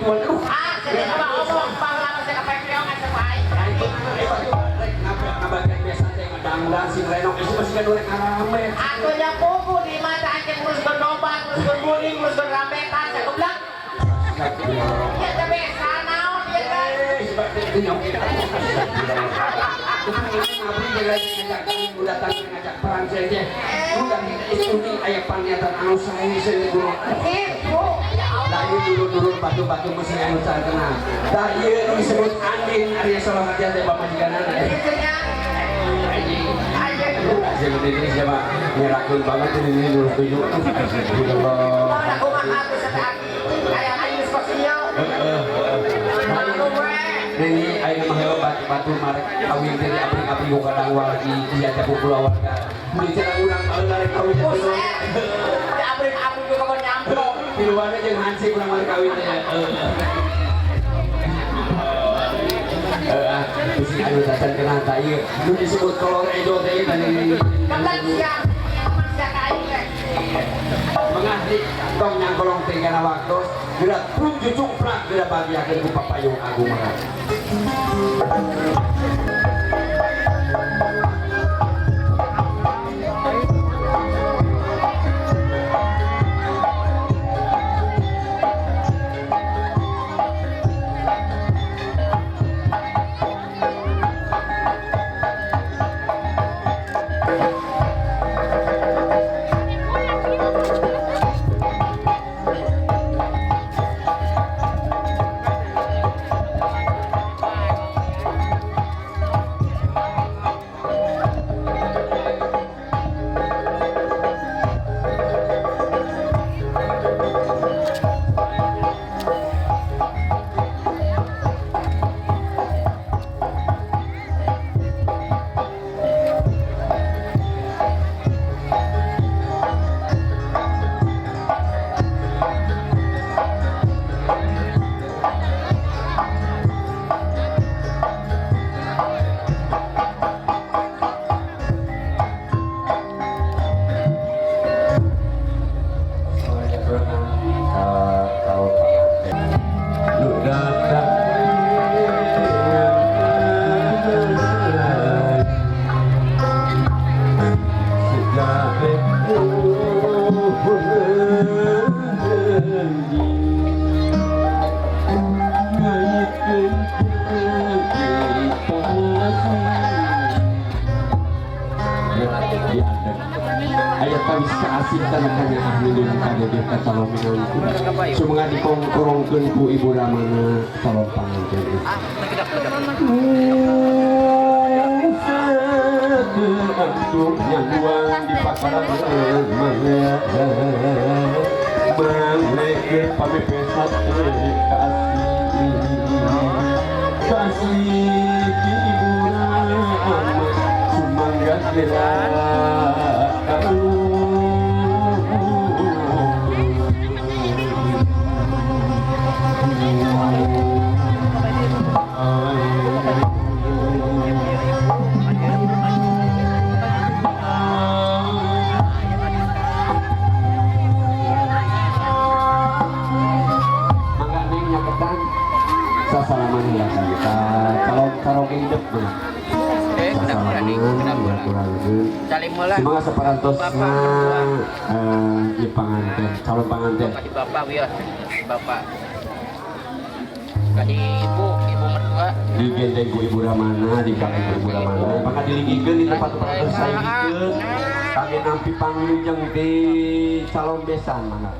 tuan aduh Jadi apa ngomong panglang saya kepepeong aja baik. ngabagian biasa teh ngadangdang si renok itu masih kan urek rame Aku yang kuku di mata anjing ngurus gondombang, ngurus gondbuning, ngurus gondrambetan, saya goblok. Ya tapi sanaon dia kan. seperti itu nyok ngabri jaga ngajak datang ngajak perang saja udah itu aya paniatan anu sae guru Ibu, ya Allah. da ieu dulu batu-batu mesin anu terkenal da ieu disebut andin Arya Soloh teh pamajikanana Itunya. Aja dulu. seperti ini siapa nyerakeun banget ini dulu tujuh Mau nak kumaha tuh sekali. Kayak ayu sosial. Mau gue. ini ayeuna mah heula batu marek kawin teh abri-abri boga dangwal di diajak pulau warga mun cenah urang baheula rek kawin teh Buset. Di abrik-abrik juga mau nyambung. di luarnya jeung hansip urang marek kawin teh bisi anu dacan kenal ta ieu nu disebut kolor edo teh tadi Kembali siang. Manusia kain teh. mengahli tong nyangkolong teh kana waktu geura tunjuk cungprak geura bagiakeun ku papayung agung mah ayat tawis kaasih tanahnya ahli dengan kade deka calon menantu semoga dikongkorongkeun ku ibu ramana calon panganten aduh nyaguan di pasaran mangke pamepesat kasih ibu ramana sumangga kira salaman ya kita kalau karaoke hidup mana semoga separantosna di pengantin calon pengantin Kasih bapak ya. Bapak. Kasih ibu mertua. di gendeng ku ibu ramana di kaki ku ibu ramana maka dilinggikeun di tempat saingikeun kage nampi panglujeng di calon besan mana